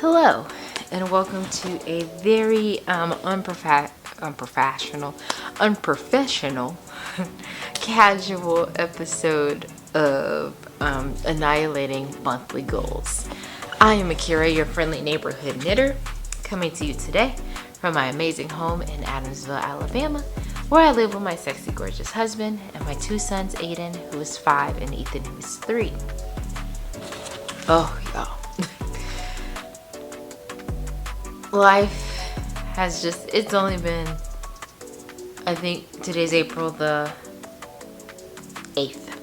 Hello, and welcome to a very unprofessional, casual episode of Annihilating Monthly Goals. I am Akira, your friendly neighborhood knitter, coming to you today from my amazing home in Adamsville, Alabama, where I live with my sexy, gorgeous husband and my two sons, Aiden, who is 5, and Ethan, who is 3. Oh, y'all. Life has it's only been, I think today's April the 8th.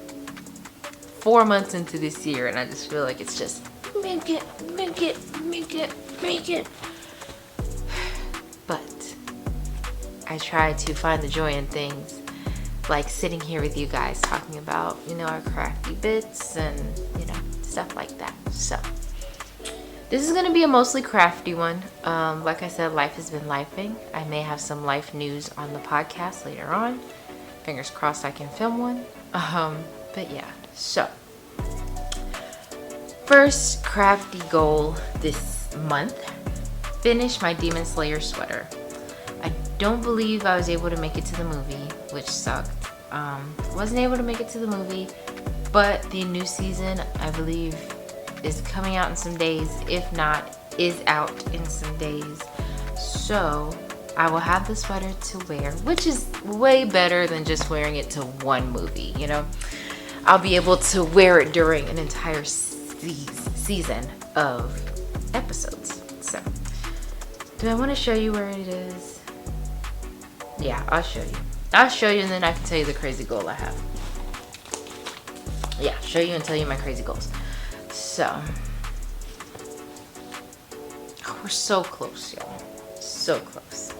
4 months into this year, and I just feel like it's just, make it. But I try to find the joy in things, like sitting here with you guys talking about, our crafty bits and, stuff like that. So this is going to be a mostly crafty one. Like I said, life has been lifing. I may have some life news on the podcast later on. Fingers crossed I can film one. But yeah, so first crafty goal this month, finish my Demon Slayer sweater. I don't believe I was able to make it to the movie, which sucked. Wasn't able to make it to the movie, but the new season, I believe, is coming out in some days. If not, is out in some days. So I will have the sweater to wear, which is way better than just wearing it to one movie. I'll be able to wear it during an entire season of episodes. So do I want to show you where it is? Yeah, I'll show you and then I can tell you the crazy goal I have. Yeah, show you and tell you my crazy goals. So, we're so close, y'all. So close.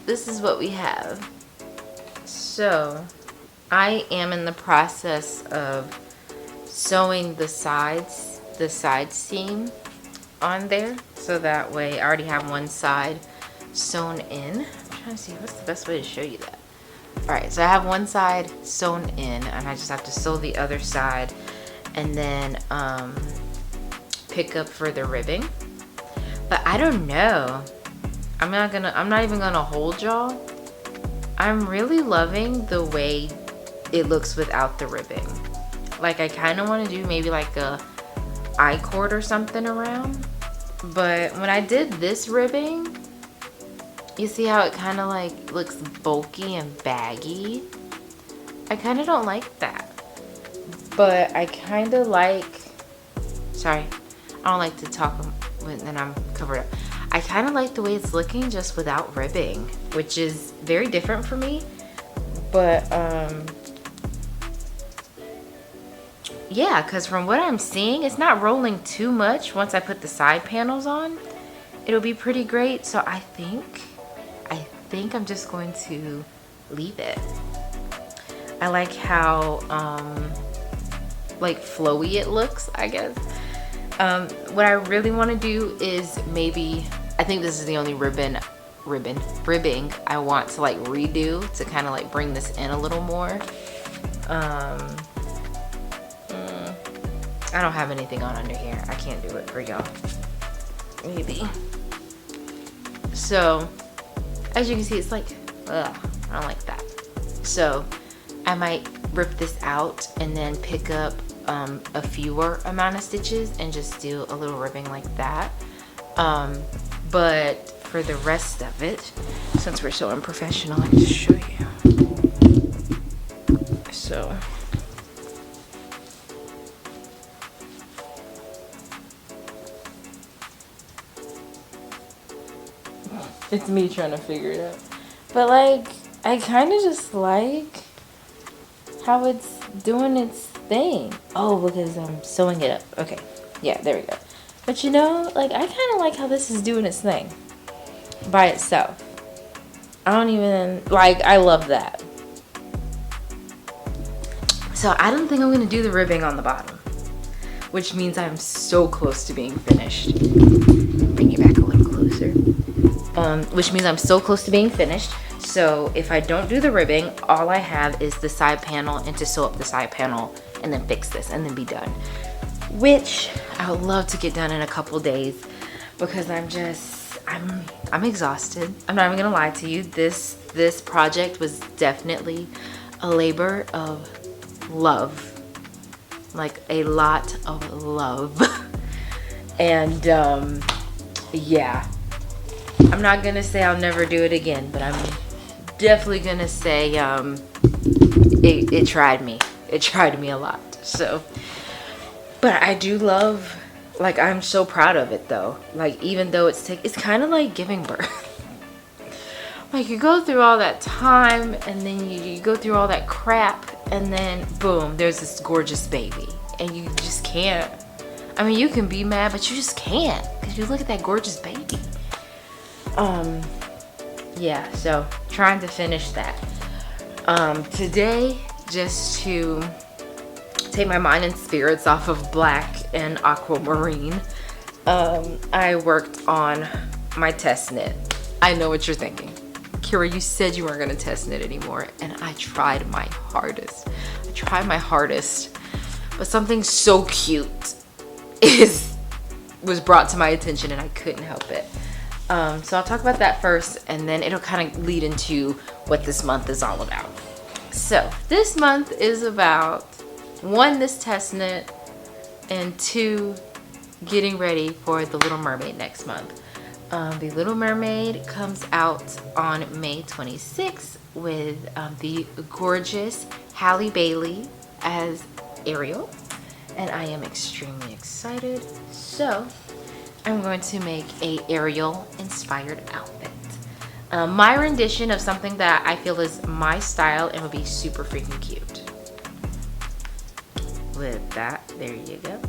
This is what we have. So, I am in the process of sewing the side seam on there. So that way, I already have one side sewn in. I'm trying to see what's the best way to show you that. Alright, so I have one side sewn in, and I just have to sew the other side and then pick up for the ribbing. But I don't know. I'm not even gonna hold y'all. I'm really loving the way it looks without the ribbing. Like, I kind of want to do maybe like a I-cord or something around. But when I did this ribbing, you see how it kind of like looks bulky and baggy? I kind of don't like that. But I kind of like, sorry, I don't like to talk when I'm covered up. I kind of like the way it's looking just without ribbing, which is very different for me. But yeah, because from what I'm seeing, it's not rolling too much. Once I put the side panels on, it'll be pretty great. So I think I'm just going to leave it. I like how like flowy it looks, I guess. What I really want to do is maybe, I think this is the only ribbing I want to like redo to kind of like bring this in a little more. I don't have anything on under here. I can't do it for y'all. Maybe. So, as you can see, it's like, ugh, I don't like that. So, I might rip this out and then pick up a fewer amount of stitches and just do a little ribbing like that. But for the rest of it, since we're so unprofessional, I can just show you. So, it's me trying to figure it out. But like, I kind of just like how it's doing its thing. Oh, because I'm sewing it up. Okay. Yeah, there we go. But like, I kind of like how this is doing its thing by itself. I don't even, like, I love that. So I don't think I'm going to do the ribbing on the bottom, which means I'm so close to being finished. Bring it back a little closer. Which means I'm so close to being finished. So if I don't do the ribbing, all I have is the side panel and to sew up the side panel and then fix this and then be done. Which I would love to get done in a couple days because I'm exhausted. I'm not even gonna lie to you. This project was definitely a labor of love, like a lot of love. And yeah, I'm not gonna say I'll never do it again, but I'm definitely gonna say it tried me. It tried me a lot. So, but I do love, like, I'm so proud of it though. Like, even though it's kind of like giving birth. Like, you go through all that time and then you go through all that crap and then boom, there's this gorgeous baby and you just can't. I mean, you can be mad, but you just can't because you look at that gorgeous baby. Yeah, so trying to finish that. Today, just to take my mind and spirits off of black and aquamarine, I worked on my test knit. I know what you're thinking. Kira, you said you weren't gonna test knit anymore, and I tried my hardest. But something so cute was brought to my attention and I couldn't help it. So I'll talk about that first, and then it'll kind of lead into what this month is all about. So this month is about 1, this test knit, and 2, getting ready for The Little Mermaid next month. The Little Mermaid comes out on May 26th with the gorgeous Halle Bailey as Ariel, and I am extremely excited. So I'm going to make a Ariel inspired outfit. My rendition of something that I feel is my style and would be super freaking cute. With that, there you go.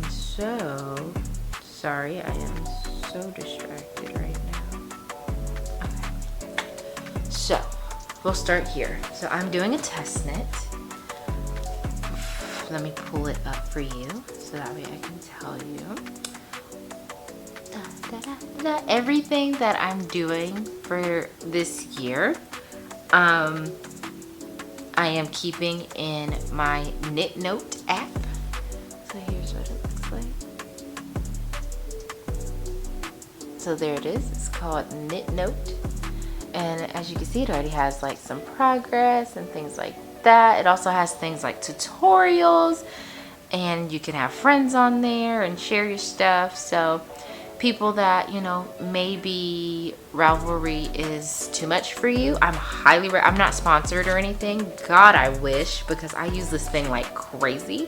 So sorry, I am so distracted right now. Okay. So we'll start here. So I'm doing a test knit. Let me pull it up for you so that way I can tell you. Everything that I'm doing for this year, I am keeping in my Knit Note app. So here's what it looks like. So there it is. It's called Knit Note. And as you can see, it already has like some progress and things like that. It also has things like tutorials, and you can have friends on there and share your stuff. So people that, you know, maybe Ravelry is too much for you, I'm not sponsored or anything. God, I wish, because I use this thing like crazy.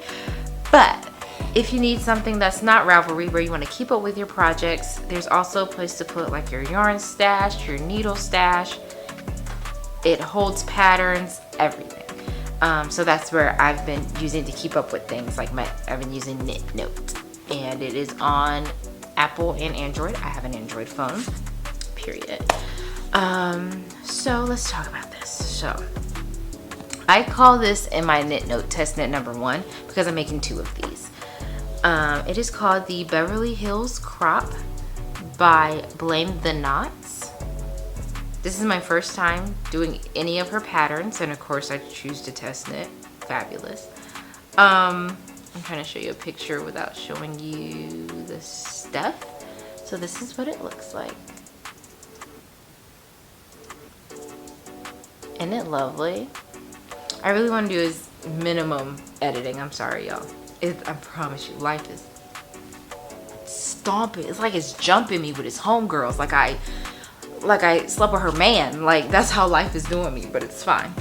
But if you need something that's not Ravelry, where you want to keep up with your projects, there's also a place to put like your yarn stash, your needle stash. It holds patterns, everything. So that's where I've been using to keep up with things. Like I've been using Knit Note, and it is on Apple and Android. I have an Android phone, period. So let's talk about this. So I call this in my Knit Note test knit number 1 because I'm making 2 of these. It is called the Bellverly Hills Crop by Blame the Knots. This is my first time doing any of her patterns, and of course I choose to test knit. Fabulous. I'm trying to show you a picture without showing you the stuff. So this is what it looks like. Isn't it lovely? I really want to do is minimum editing. I'm sorry, y'all. I promise you, life is stomping. It's like it's jumping me with its homegirls. Like I slept with her man. Like that's how life is doing me, but it's fine.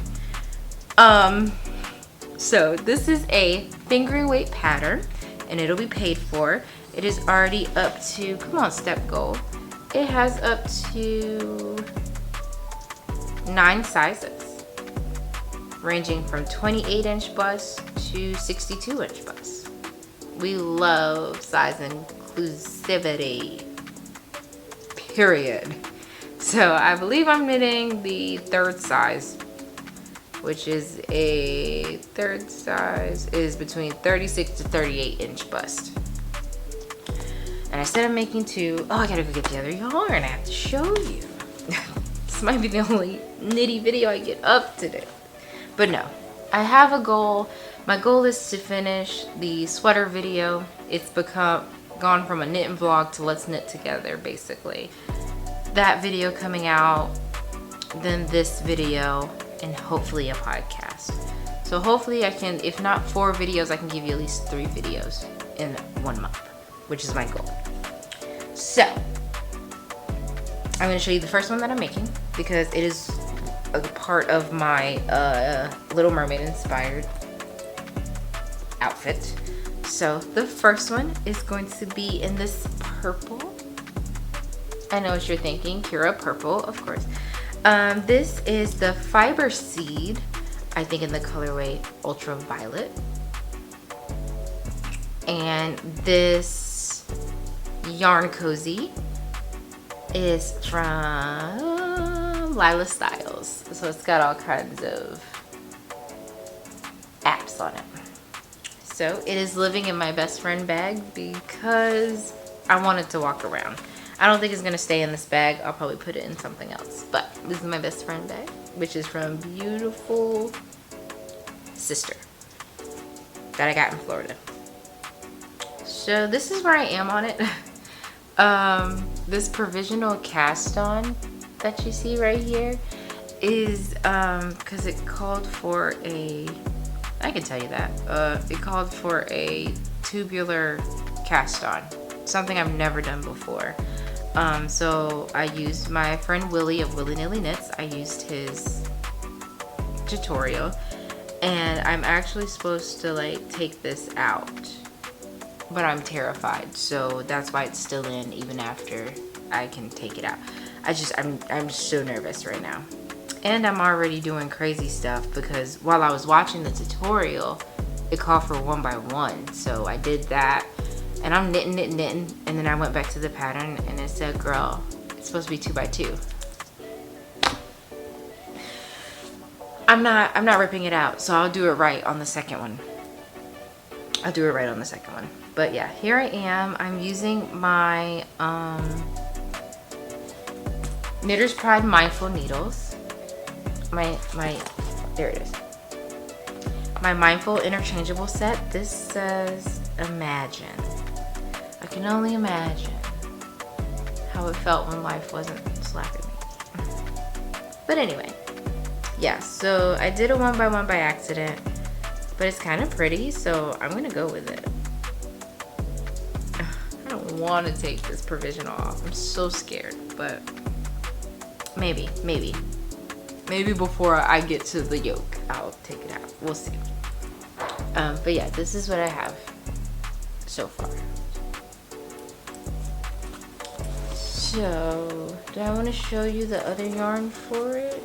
So this is a fingering weight pattern, and it'll be paid for. It is already up to, come on, step goal. It has up to 9 sizes, ranging from 28-inch bust to 62-inch bust. We love size inclusivity, period. So I believe I'm knitting the 3rd size, which is a 3rd size is between 36 to 38-inch bust. And I said I'm making 2. Oh, I gotta go get the other yarn. I have to show you. This might be the only knitty video I get up today. But no, I have a goal. My goal is to finish the sweater video. It's gone from a knitting vlog to let's knit together, basically. That video coming out, then this video, and hopefully a podcast. So hopefully I can, if not 4 videos, I can give you at least 3 videos in 1 month, which is my goal. So I'm going to show you the first one that I'm making because it is a part of my Little Mermaid inspired outfit. So the first one is going to be in this purple. I know what you're thinking, Kira, purple, of course. This is the Fiber Seed, I think in the colorway Ultraviolet. And this Yarn Cozy is from Lila Styles. So it's got all kinds of apps on it. So it is living in my best friend bag because I want it to walk around. I don't think it's gonna stay in this bag. I'll probably put it in something else. But this is my best friend bag, which is from Beautiful Sister that I got in Florida. So this is where I am on it. This provisional cast on that you see right here is because it called for a, I can tell you that, it called for a tubular cast on, something I've never done before. So I used my friend Willie of Willy Nilly Knits. I used his tutorial, and I'm actually supposed to like take this out, but I'm terrified, so that's why it's still in even after I can take it out. I'm so nervous right now, and I'm already doing crazy stuff because while I was watching the tutorial, it called for 1 by 1, so I did that. And I'm knitting, and then I went back to the pattern and it said, girl, it's supposed to be 2 by 2. I'm not ripping it out, so I'll do it right on the second one. I'll do it right on the second one. But yeah, here I am. I'm using my Knitter's Pride Mindful Needles. There it is. My Mindful Interchangeable set. This says Imagine. I can only imagine how it felt when life wasn't slapping me. But anyway, yeah, so I did a 1 by 1 by accident, but it's kind of pretty, so I'm gonna go with it. I don't want to take this provisional off. I'm so scared, but maybe before I get to the yoke, I'll take it out. We'll see. But yeah, this is what I have so far. So, do I want to show you the other yarn for it?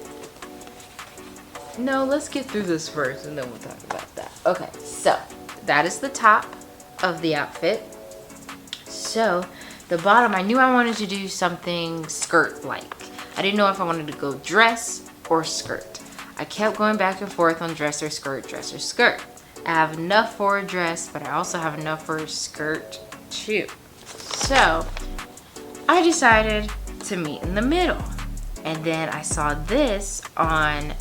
No, let's get through this first and then we'll talk about that. Okay, so that is the top of the outfit. So, the bottom, I knew I wanted to do something skirt-like. I didn't know if I wanted to go dress or skirt. I kept going back and forth on dress or skirt, dress or skirt. I have enough for a dress, but I also have enough for a skirt too. So, I decided to meet in the middle. And then I saw this on,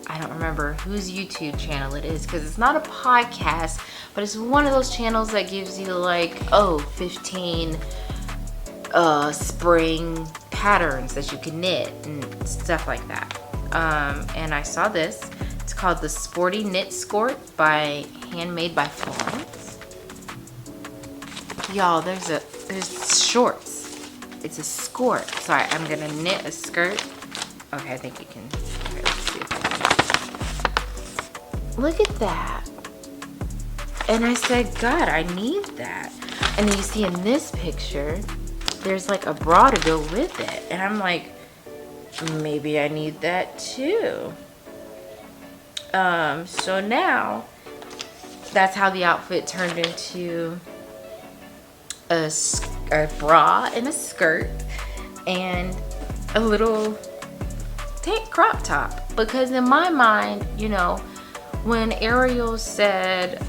I don't remember whose YouTube channel it is because it's not a podcast, but it's one of those channels that gives you like, 15 spring patterns that you can knit and stuff like that. And I saw this. It's called the Sporty Knit Skort handmade by Florence. Y'all, there's shorts. It's a skort. So I'm gonna knit a skirt. Okay, I think you can. Okay, let's see if I can. Look at that. And I said, God, I need that. And then you see in this picture, there's like a bra to go with it. And I'm like, maybe I need that too. So now, that's how the outfit turned into a bra and a skirt and a little tank crop top. Because in my mind, you know, when Ariel said,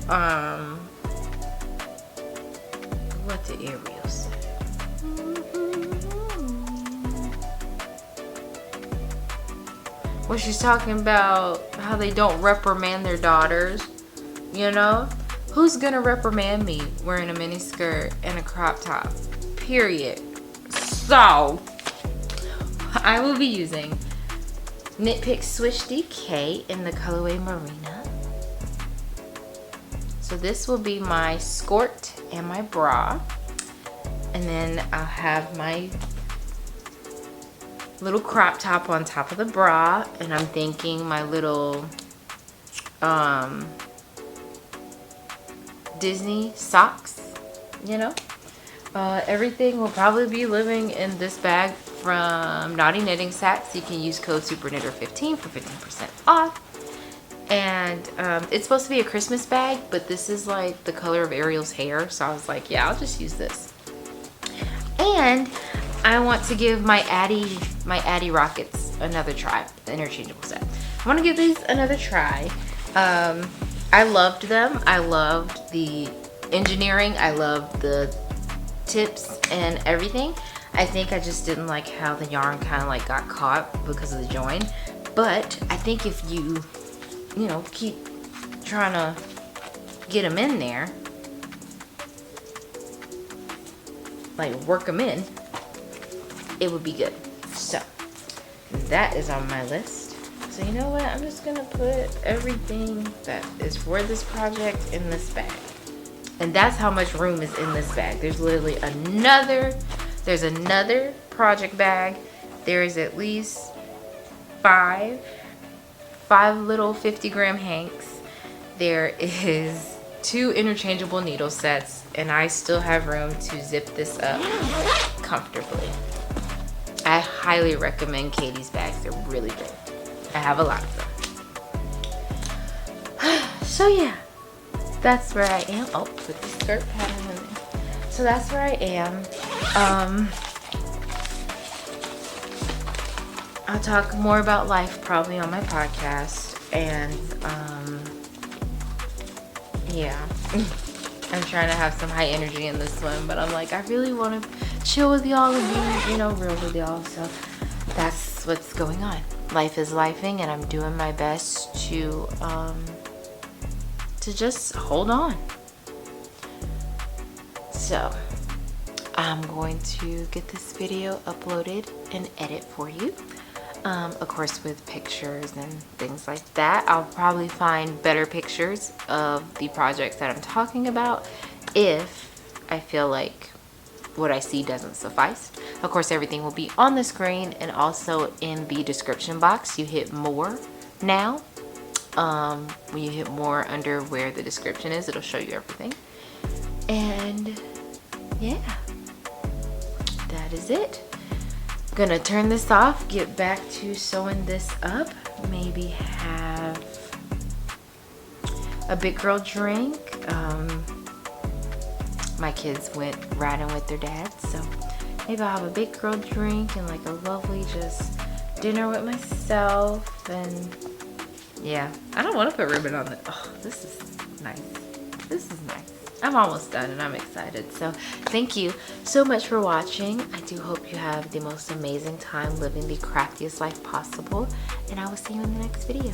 what did Ariel say? when she's talking about how they don't reprimand their daughters, you know? Who's gonna reprimand me wearing a mini skirt and a crop top? Period. So, I will be using Nitpick Switch DK in the colorway Marina. So this will be my Skort and my bra. And then I'll have my little crop top on top of the bra. And I'm thinking my little Disney socks, you know. Everything will probably be living in this bag from Naughty Knitting Sacks. You can use code SUPERKNITTER15 for 15% off. And it's supposed to be a Christmas bag, but this is like the color of Ariel's hair, so I was like, yeah, I'll just use this. And I want to give my Addy Rockets another try, the interchangeable set. I want to give these another try. I loved them. I loved the engineering. I loved the tips and everything. I think I just didn't like how the yarn kind of like got caught because of the join. But I think if you know, keep trying to get them in there, like work them in, it would be good. So that is on my list. So you know what, I'm just gonna put everything that is for this project in this bag. And that's how much room is in this bag. There's literally another project bag. There is at least five little 50-gram hanks. There is 2 interchangeable needle sets, and I still have room to zip this up comfortably. I highly recommend Katie's bags. They're really good. I have a lot of them. So yeah, that's where I am. Oh, put the skirt pattern in there. So that's where I am. I'll talk more about life probably on my podcast, and yeah. I'm trying to have some high energy in this one, but I'm like, I really want to chill with y'all and be, you know, real with y'all. So that's what's going on. Life is lifing, and I'm doing my best to just hold on. So I'm going to get this video uploaded and edit for you. Of course, with pictures and things like that. I'll probably find better pictures of the projects that I'm talking about if I feel like what I see doesn't suffice. Of course, everything will be on the screen and also in the description box. You hit more now. When you hit more under where the description is, it'll show you everything. And yeah, that is it. Gonna turn this off, get back to sewing this up, maybe have a big girl drink. My kids went riding with their dads, so maybe I'll have a big girl drink and like a lovely just dinner with myself. And yeah, I don't want to put ribbon on it. Oh, this is nice. This is nice. I'm almost done and I'm excited. So thank you so much for watching. I do hope you have the most amazing time living the craftiest life possible, and I will see you in the next video.